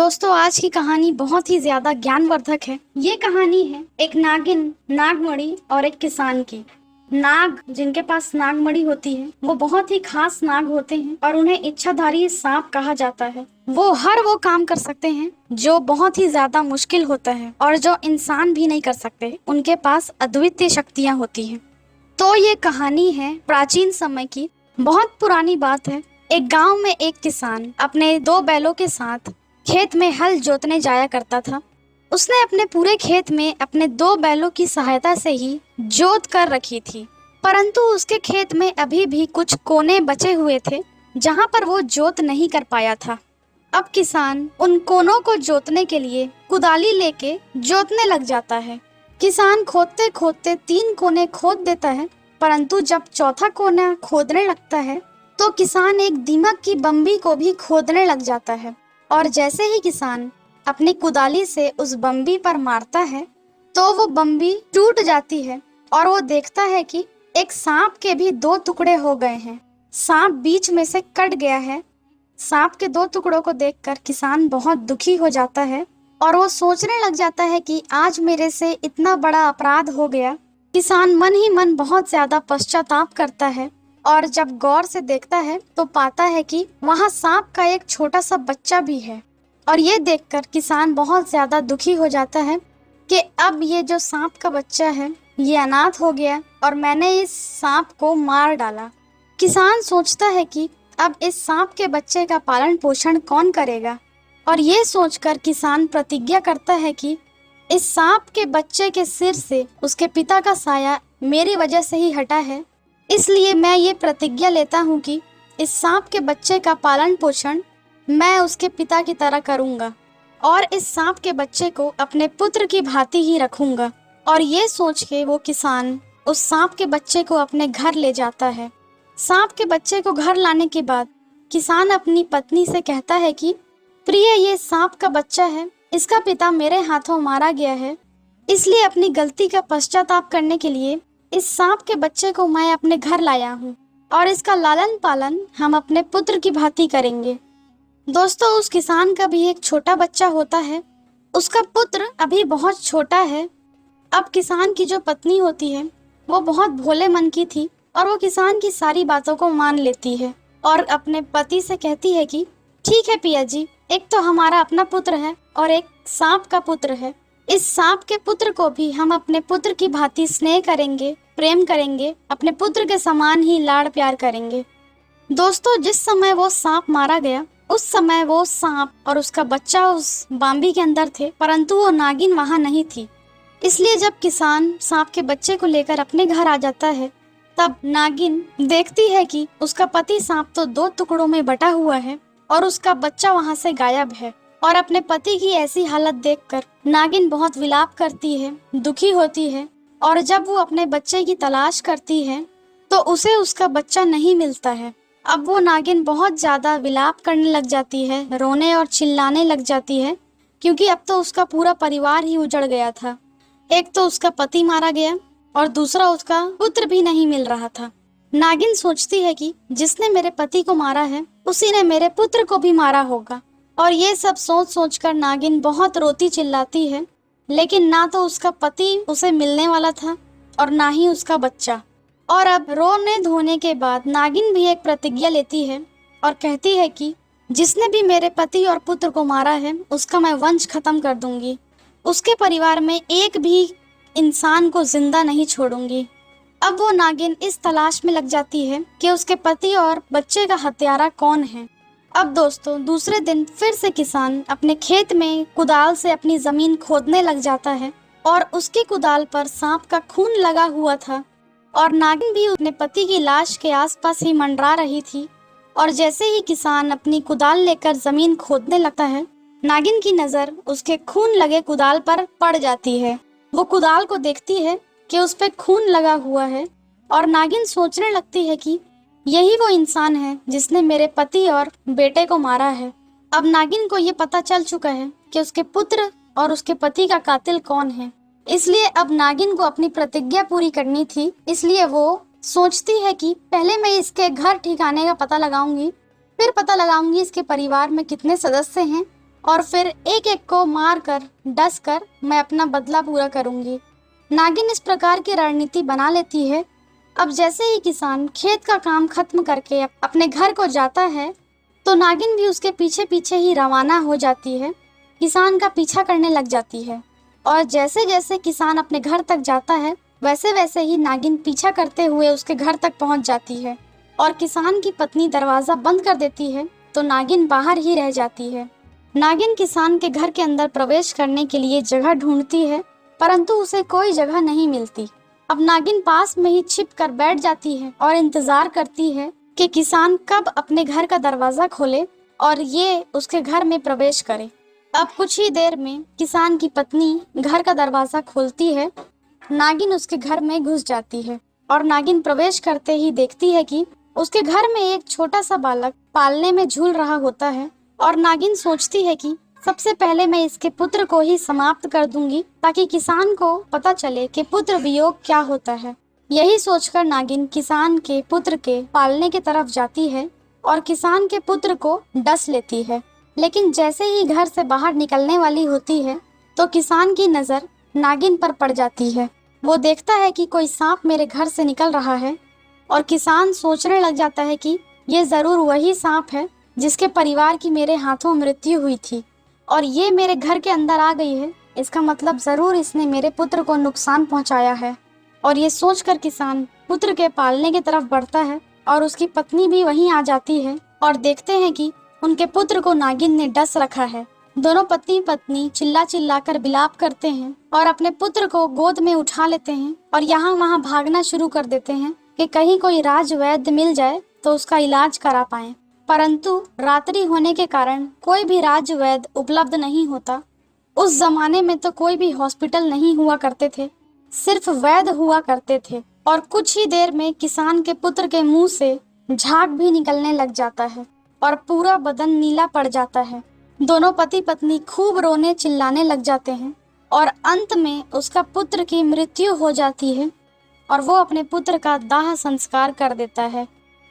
दोस्तों आज की कहानी बहुत ही ज्यादा ज्ञानवर्धक है। ये कहानी है एक नागिन, नागमणि और एक किसान की। नाग जिनके पास नागमणि होती है वो बहुत ही खास नाग होते हैं और उन्हें इच्छाधारी सांप कहा जाता है। वो हर वो काम कर सकते हैं जो बहुत ही ज्यादा मुश्किल होता है और जो इंसान भी नहीं कर सकते। उनके पास अद्वितीय शक्तियाँ होती हैं। तो ये कहानी है प्राचीन समय की। बहुत पुरानी बात है। एक गांव में एक किसान अपने दो बैलों के साथ खेत में हल जोतने जाया करता था। उसने अपने पूरे खेत में अपने दो बैलों की सहायता से ही जोत कर रखी थी, परंतु उसके खेत में अभी भी कुछ कोने बचे हुए थे जहां पर वो जोत नहीं कर पाया था। अब किसान उन कोनों को जोतने के लिए कुदाली लेके जोतने लग जाता है। किसान खोदते खोदते 3 कोने खोद देता है, परंतु जब चौथा कोना खोदने लगता है तो किसान एक दीमक की बम्बी को भी खोदने लग जाता है। और जैसे ही किसान अपनी कुदाली से उस बम्बी पर मारता है तो वो बम्बी टूट जाती है और वो देखता है कि एक सांप के भी 2 टुकड़े हो गए हैं। सांप बीच में से कट गया है। सांप के 2 टुकड़ों को देखकर किसान बहुत दुखी हो जाता है और वो सोचने लग जाता है कि आज मेरे से इतना बड़ा अपराध हो गया। किसान मन ही मन बहुत ज्यादा पश्चाताप करता है और जब गौर से देखता है तो पाता है कि वहाँ सांप का एक छोटा सा बच्चा भी है। और ये देखकर किसान बहुत ज्यादा दुखी हो जाता है कि अब ये जो सांप का बच्चा है ये अनाथ हो गया और मैंने इस सांप को मार डाला। किसान सोचता है कि अब इस सांप के बच्चे का पालन पोषण कौन करेगा, और ये सोचकर किसान प्रतिज्ञा करता है कि इस सांप के बच्चे के सिर से उसके पिता का साया मेरी वजह से ही हटा है, इसलिए मैं ये प्रतिज्ञा लेता हूँ कि इस सांप के बच्चे का पालन पोषण मैं उसके पिता की तरह करूँगा और इस सांप के बच्चे को अपने पुत्र की भांति ही रखूँगा। और ये सोच के वो किसान उस सांप के बच्चे को अपने घर ले जाता है। सांप के बच्चे को घर लाने के बाद किसान अपनी पत्नी से कहता है कि प्रिय, ये सांप का बच्चा है, इसका पिता मेरे हाथों मारा गया है, इसलिए अपनी गलती का पश्चाताप करने के लिए इस सांप के बच्चे को मैं अपने घर लाया हूँ और इसका लालन पालन हम अपने पुत्र की भांति करेंगे। दोस्तों उस किसान का भी एक छोटा बच्चा होता है। उसका पुत्र अभी बहुत छोटा है। अब किसान की जो पत्नी होती है वो बहुत भोले मन की थी और वो किसान की सारी बातों को मान लेती है और अपने पति से कहती है कि ठीक है पिया जी, एक तो हमारा अपना पुत्र है और एक सांप का पुत्र है। इस सांप के पुत्र को भी हम अपने पुत्र की भांति स्नेह करेंगे, प्रेम करेंगे, अपने पुत्र के समान ही लाड़ प्यार करेंगे। दोस्तों जिस समय वो सांप मारा गया उस समय वो सांप और उसका बच्चा उस बाम्बी के अंदर थे, परंतु वो नागिन वहाँ नहीं थी। इसलिए जब किसान सांप के बच्चे को लेकर अपने घर आ जाता है तब नागिन देखती है कि उसका पति सांप तो 2 टुकड़ों में बटा हुआ है और उसका बच्चा वहाँ से गायब है। और अपने पति की ऐसी हालत देखकर नागिन बहुत विलाप करती है, दुखी होती है और जब वो अपने बच्चे की तलाश करती है तो उसे उसका बच्चा नहीं मिलता है। अब वो नागिन बहुत ज़्यादा विलाप करने लग जाती है, रोने और चिल्लाने लग जाती है, क्योंकि अब तो उसका पूरा परिवार ही उजड़ गया था। एक तो उसका पति मारा गया और दूसरा उसका पुत्र भी नहीं मिल रहा था। नागिन सोचती है कि जिसने मेरे पति को मारा है उसी ने मेरे पुत्र को भी मारा होगा, और ये सब सोच सोचकर नागिन बहुत रोती चिल्लाती है, लेकिन ना तो उसका पति उसे मिलने वाला था और ना ही उसका बच्चा। और अब रोने धोने के बाद नागिन भी एक प्रतिज्ञा लेती है और कहती है कि जिसने भी मेरे पति और पुत्र को मारा है उसका मैं वंश खत्म कर दूंगी, उसके परिवार में एक भी इंसान को जिंदा नहीं छोड़ूंगी। अब वो नागिन इस तलाश में लग जाती है कि उसके पति और बच्चे का हत्यारा कौन है। अब दोस्तों दूसरे दिन फिर से किसान अपने खेत में कुदाल से अपनी जमीन खोदने लग जाता है और उसकी कुदाल पर सांप का खून लगा हुआ था और नागिन भी अपने पति की लाश के आसपास ही मंडरा रही थी। और जैसे ही किसान अपनी कुदाल लेकर जमीन खोदने लगता है नागिन की नज़र उसके खून लगे कुदाल पर पड़ जाती है। वो कुदाल को देखती है कि उस पे खून लगा हुआ है और नागिन सोचने लगती है कि यही वो इंसान है जिसने मेरे पति और बेटे को मारा है। अब नागिन को ये पता चल चुका है कि उसके पुत्र और उसके पति का कातिल कौन है, इसलिए अब नागिन को अपनी प्रतिज्ञा पूरी करनी थी। इसलिए वो सोचती है कि पहले मैं इसके घर ठिकाने का पता लगाऊंगी, फिर पता लगाऊंगी इसके परिवार में कितने सदस्य हैं और फिर एक एक को मार कर डस कर मैं अपना बदला पूरा करूंगी। नागिन इस प्रकार की रणनीति बना लेती है। अब जैसे ही किसान खेत का काम खत्म करके अपने घर को जाता है तो नागिन भी उसके पीछे पीछे ही रवाना हो जाती है, किसान का पीछा करने लग जाती है। और जैसे जैसे किसान अपने घर तक जाता है वैसे वैसे ही नागिन पीछा करते हुए उसके घर तक पहुंच जाती है। और किसान की पत्नी दरवाजा बंद कर देती है तो नागिन बाहर ही रह जाती है। नागिन किसान के घर के अंदर प्रवेश करने के लिए जगह ढूंढती है परंतु उसे कोई जगह नहीं मिलती। अब नागिन पास में ही छिप कर बैठ जाती है और इंतजार करती है कि किसान कब अपने घर का दरवाजा खोले और ये उसके घर में प्रवेश करे। अब कुछ ही देर में किसान की पत्नी घर का दरवाजा खोलती है, नागिन उसके घर में घुस जाती है और नागिन प्रवेश करते ही देखती है कि उसके घर में एक छोटा सा बालक पालने में झूल रहा होता है। और नागिन सोचती है कि सबसे पहले मैं इसके पुत्र को ही समाप्त कर दूंगी ताकि किसान को पता चले कि पुत्र वियोग क्या होता है। यही सोचकर नागिन किसान के पुत्र के पालने की तरफ जाती है और किसान के पुत्र को डस लेती है। लेकिन जैसे ही घर से बाहर निकलने वाली होती है तो किसान की नज़र नागिन पर पड़ जाती है। वो देखता है कि कोई सांप मेरे घर से निकल रहा है और किसान सोचने लग जाता है कि ये ज़रूर वही सांप है जिसके परिवार की मेरे हाथों मृत्यु हुई थी और ये मेरे घर के अंदर आ गई है। इसका मतलब ज़रूर इसने मेरे पुत्र को नुकसान पहुंचाया है। और ये सोचकर किसान पुत्र के पालने की तरफ बढ़ता है और उसकी पत्नी भी वहीं आ जाती है और देखते हैं कि उनके पुत्र को नागिन ने डस रखा है। दोनों पति पत्नी चिल्ला चिल्ला कर विलाप करते हैं और अपने पुत्र को गोद में उठा लेते हैं और यहाँ वहाँ भागना शुरू कर देते हैं कि कहीं कोई राज वैद्य मिल जाए तो उसका इलाज करा पाए। परंतु रात्रि होने के कारण कोई भी राज वैद्य उपलब्ध नहीं होता। उस जमाने में तो कोई भी हॉस्पिटल नहीं हुआ करते थे, सिर्फ वैद्य हुआ करते थे। और कुछ ही देर में किसान के पुत्र के मुंह से झाग भी निकलने लग जाता है और पूरा बदन नीला पड़ जाता है। दोनों पति पत्नी खूब रोने चिल्लाने लग जाते हैं और अंत में उसका पुत्र की मृत्यु हो जाती है और वो अपने पुत्र का दाह संस्कार कर देता है।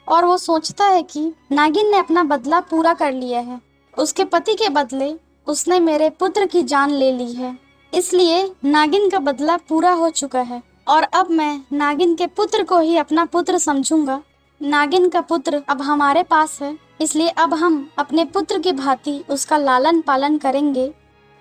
और वो सोचता है कि नागिन ने अपना बदला पूरा कर लिया है, उसके पति के बदले उसने मेरे पुत्र की जान ले ली है, इसलिए नागिन का बदला पूरा हो चुका है और अब मैं नागिन के पुत्र को ही अपना पुत्र समझूंगा। नागिन का पुत्र अब हमारे पास है, इसलिए अब हम अपने पुत्र की भांति उसका लालन पालन करेंगे।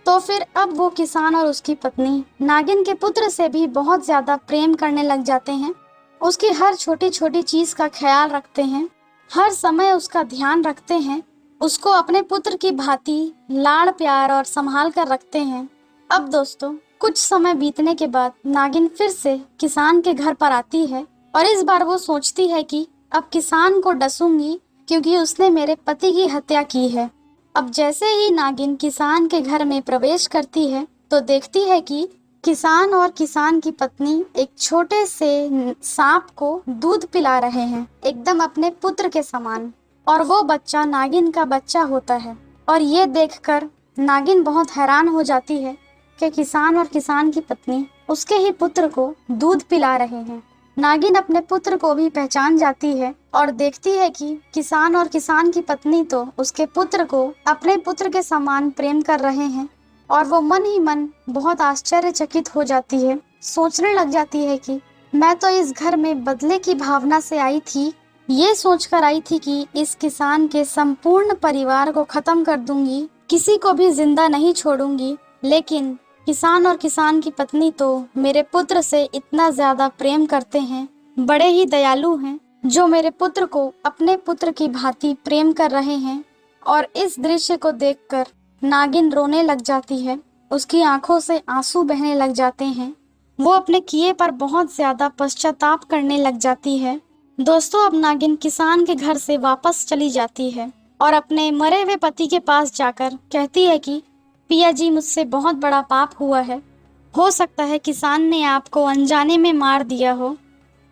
तो फिर अब वो किसान और उसकी पत्नी नागिन के पुत्र से भी बहुत ज्यादा प्रेम करने लग जाते हैं। उसकी हर छोटी छोटी चीज का ख्याल रखते हैं, हर समय उसका ध्यान रखते हैं, उसको अपने पुत्र की भांति लाड़ प्यार और संभाल कर रखते हैं। अब दोस्तों कुछ समय बीतने के बाद नागिन फिर से किसान के घर पर आती है और इस बार वो सोचती है कि अब किसान को डसूंगी क्योंकि उसने मेरे पति की हत्या की है। अब जैसे ही नागिन किसान के घर में प्रवेश करती है तो देखती है कि किसान और किसान की पत्नी एक छोटे से सांप को दूध पिला रहे हैं, एकदम अपने पुत्र के समान। और वो बच्चा नागिन का बच्चा होता है और ये देखकर नागिन बहुत हैरान हो जाती है कि किसान और किसान की पत्नी उसके ही पुत्र को दूध पिला रहे हैं। नागिन अपने पुत्र को भी पहचान जाती है और देखती है कि किसान और किसान की पत्नी तो उसके पुत्र को अपने पुत्र के समान प्रेम कर रहे हैं और वो मन ही मन बहुत आश्चर्यचकित हो जाती है। सोचने लग जाती है कि मैं तो इस घर में बदले की भावना से आई थी, ये सोचकर आई थी कि इस किसान के संपूर्ण परिवार को खत्म कर दूंगी, किसी को भी जिंदा नहीं छोड़ूंगी। लेकिन किसान और किसान की पत्नी तो मेरे पुत्र से इतना ज्यादा प्रेम करते हैं, बड़े ही दयालु हैं, जो मेरे पुत्र को अपने पुत्र की भांति प्रेम कर रहे हैं। और इस दृश्य को देखकर नागिन रोने लग जाती है, उसकी आंखों से आंसू बहने लग जाते हैं। वो अपने किए पर बहुत ज्यादा पश्चाताप करने लग जाती है। दोस्तों अब नागिन किसान के घर से वापस चली जाती है और अपने मरे हुए पति के पास जाकर कहती है कि पिया जी, मुझसे बहुत बड़ा पाप हुआ है। हो सकता है किसान ने आपको अनजाने में मार दिया हो,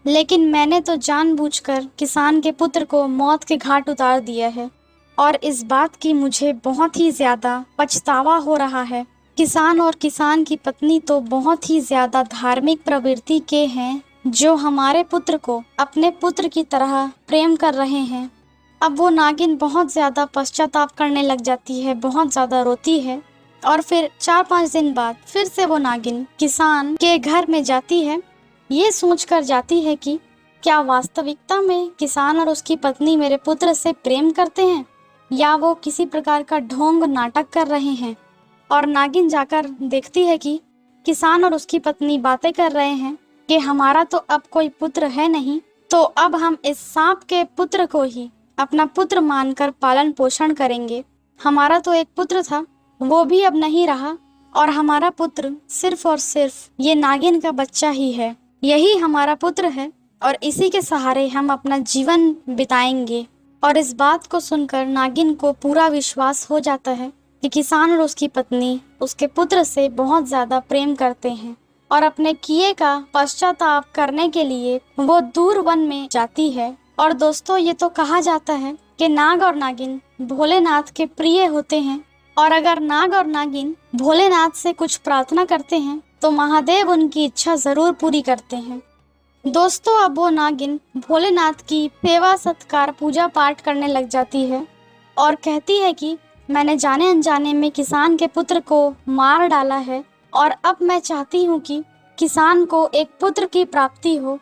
लेकिन मैंने तो जानबूझकर किसान के पुत्र को मौत के घाट उतार दिया है और इस बात की मुझे बहुत ही ज्यादा पछतावा हो रहा है। किसान और किसान की पत्नी तो बहुत ही ज्यादा धार्मिक प्रवृत्ति के हैं, जो हमारे पुत्र को अपने पुत्र की तरह प्रेम कर रहे हैं। अब वो नागिन बहुत ज्यादा पश्चाताप करने लग जाती है, बहुत ज्यादा रोती है। और फिर 4-5 दिन बाद फिर से वो नागिन किसान के घर में जाती है। ये सोचकर जाती है कि क्या वास्तविकता में किसान और उसकी पत्नी मेरे पुत्र से प्रेम करते हैं या वो किसी प्रकार का ढोंग नाटक कर रहे हैं। और नागिन जाकर देखती है कि किसान और उसकी पत्नी बातें कर रहे हैं कि हमारा तो अब कोई पुत्र है नहीं, तो अब हम इस सांप के पुत्र को ही अपना पुत्र मानकर पालन पोषण करेंगे। हमारा तो एक पुत्र था, वो भी अब नहीं रहा, और हमारा पुत्र सिर्फ और सिर्फ ये नागिन का बच्चा ही है। यही हमारा पुत्र है और इसी के सहारे हम अपना जीवन बिताएंगे। और इस बात को सुनकर नागिन को पूरा विश्वास हो जाता है कि किसान और उसकी पत्नी उसके पुत्र से बहुत ज्यादा प्रेम करते हैं, और अपने किए का पश्चाताप करने के लिए वो दूर वन में जाती है। और दोस्तों, ये तो कहा जाता है कि नाग और नागिन भोलेनाथ के प्रिय होते हैं, और अगर नाग और नागिन भोलेनाथ से कुछ प्रार्थना करते हैं तो महादेव उनकी इच्छा जरूर पूरी करते हैं। दोस्तों, अब वो नागिन भोलेनाथ की सेवा सत्कार पूजा पाठ करने लग जाती है और कहती है कि मैंने जाने अनजाने में किसान के पुत्र को मार डाला है, और अब मैं चाहती हूँ कि किसान को एक पुत्र की प्राप्ति हो।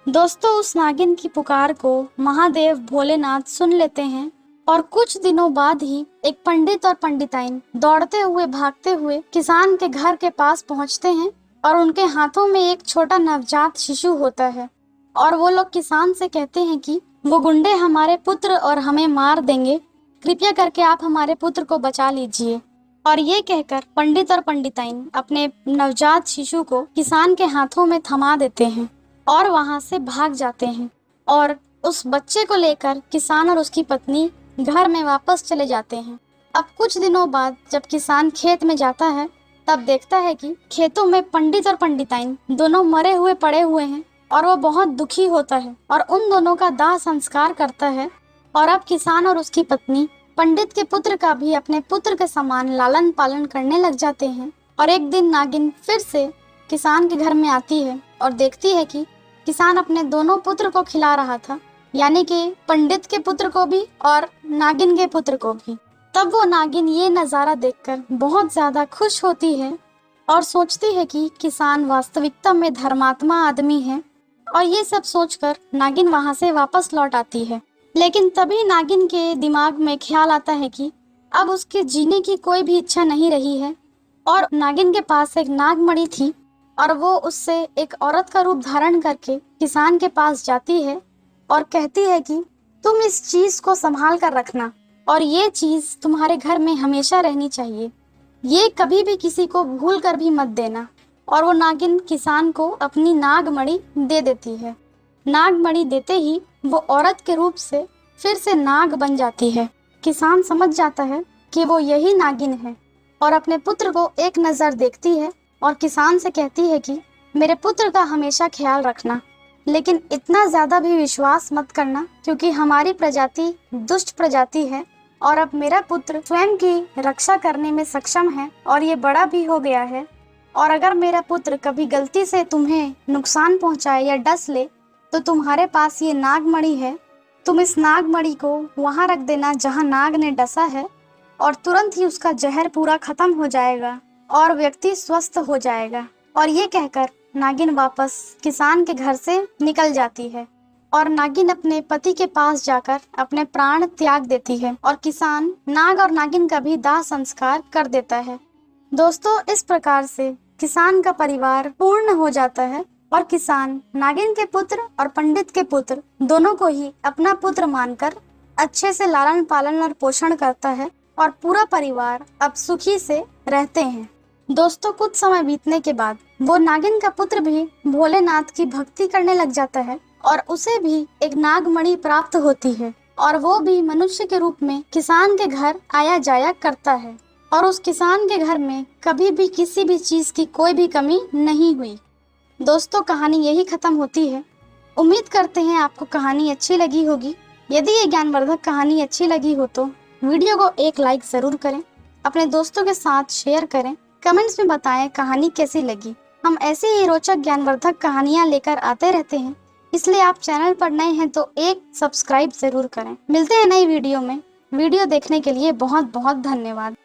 दोस्तों, उस नागिन की पुकार को महादेव भोलेनाथ सुन लेते हैं, और कुछ दिनों बाद ही एक पंडित और पंडिताइन दौड़ते हुए भागते हुए किसान के घर के पास पहुँचते हैं, और उनके हाथों में एक छोटा नवजात शिशु होता है। और वो लोग किसान से कहते हैं कि वो गुंडे हमारे पुत्र और हमें मार देंगे, कृपया करके आप हमारे पुत्र को बचा लीजिए। और ये कहकर पंडित और पंडिताइन अपने नवजात शिशु को किसान के हाथों में थमा देते हैं और वहां से भाग जाते हैं। और उस बच्चे को लेकर किसान और उसकी पत्नी घर में वापस चले जाते हैं। अब कुछ दिनों बाद जब किसान खेत में जाता है, तब देखता है कि खेतों में पंडित और पंडिताइन दोनों मरे हुए पड़े हुए हैं, और वो बहुत दुखी होता है और उन दोनों का दाह संस्कार करता है। और अब किसान और उसकी पत्नी पंडित के पुत्र का भी अपने पुत्र के समान लालन पालन करने लग जाते हैं। और एक दिन नागिन फिर से किसान के घर में आती है और देखती है कि किसान अपने दोनों पुत्र को खिला रहा था, यानी कि पंडित के पुत्र को भी और नागिन के पुत्र को भी। तब वो नागिन ये नज़ारा देखकर बहुत ज्यादा खुश होती है और सोचती है कि किसान वास्तविकता में धर्मात्मा आदमी है, और ये सब सोचकर नागिन वहां से वापस लौट आती है। लेकिन तभी नागिन के दिमाग में ख्याल आता है कि अब उसके जीने की कोई भी इच्छा नहीं रही है, और नागिन के पास एक नागमणि थी, और वो उससे एक औरत का रूप धारण करके किसान के पास जाती है और कहती है कि तुम इस चीज को संभाल कर रखना, और ये चीज तुम्हारे घर में हमेशा रहनी चाहिए, ये कभी भी किसी को भूल कर भी मत देना। और वो नागिन किसान को अपनी नागमणि दे देती है। नागमणि देते ही वो औरत के रूप से फिर से नाग बन जाती है। किसान समझ जाता है कि वो यही नागिन है, और अपने पुत्र को एक नज़र देखती है और किसान से कहती है कि मेरे पुत्र का हमेशा ख्याल रखना, लेकिन इतना ज़्यादा भी विश्वास मत करना, क्योंकि हमारी प्रजाति दुष्ट प्रजाति है, और अब मेरा पुत्र स्वयं की रक्षा करने में सक्षम है और ये बड़ा भी हो गया है। और अगर मेरा पुत्र कभी गलती से तुम्हें नुकसान पहुंचाए या डस ले, तो तुम्हारे पास ये नागमणि है, तुम इस नागमणि को वहां रख देना जहां नाग ने डसा है, और तुरंत ही उसका जहर पूरा खत्म हो जाएगा और व्यक्ति स्वस्थ हो जाएगा। और ये कहकर नागिन वापस किसान के घर से निकल जाती है, और नागिन अपने पति के पास जाकर अपने प्राण त्याग देती है, और किसान नाग और नागिन का भी दाह संस्कार कर देता है। दोस्तों, इस प्रकार से किसान का परिवार पूर्ण हो जाता है, और किसान नागिन के पुत्र और पंडित के पुत्र दोनों को ही अपना पुत्र मानकर अच्छे से लालन पालन और पोषण करता है, और पूरा परिवार अब सुखी से रहते हैं। दोस्तों, कुछ समय बीतने के बाद वो नागिन का पुत्र भी भोलेनाथ की भक्ति करने लग जाता है, और उसे भी एक नागमणि प्राप्त होती है, और वो भी मनुष्य के रूप में किसान के घर आया जाया करता है, और उस किसान के घर में कभी भी किसी भी चीज की कोई भी कमी नहीं हुई। दोस्तों, कहानी यही खत्म होती है। उम्मीद करते हैं आपको कहानी अच्छी लगी होगी। यदि ये ज्ञानवर्धक कहानी अच्छी लगी हो तो वीडियो को एक लाइक जरूर करें, अपने दोस्तों के साथ शेयर करें, कमेंट्स में बताएं कहानी कैसी लगी। हम ऐसे ही रोचक ज्ञानवर्धक कहानियाँ लेकर आते रहते हैं, इसलिए आप चैनल पर नए हैं तो एक सब्सक्राइब जरूर करें। मिलते हैं नई वीडियो में। वीडियो देखने के लिए बहुत बहुत धन्यवाद।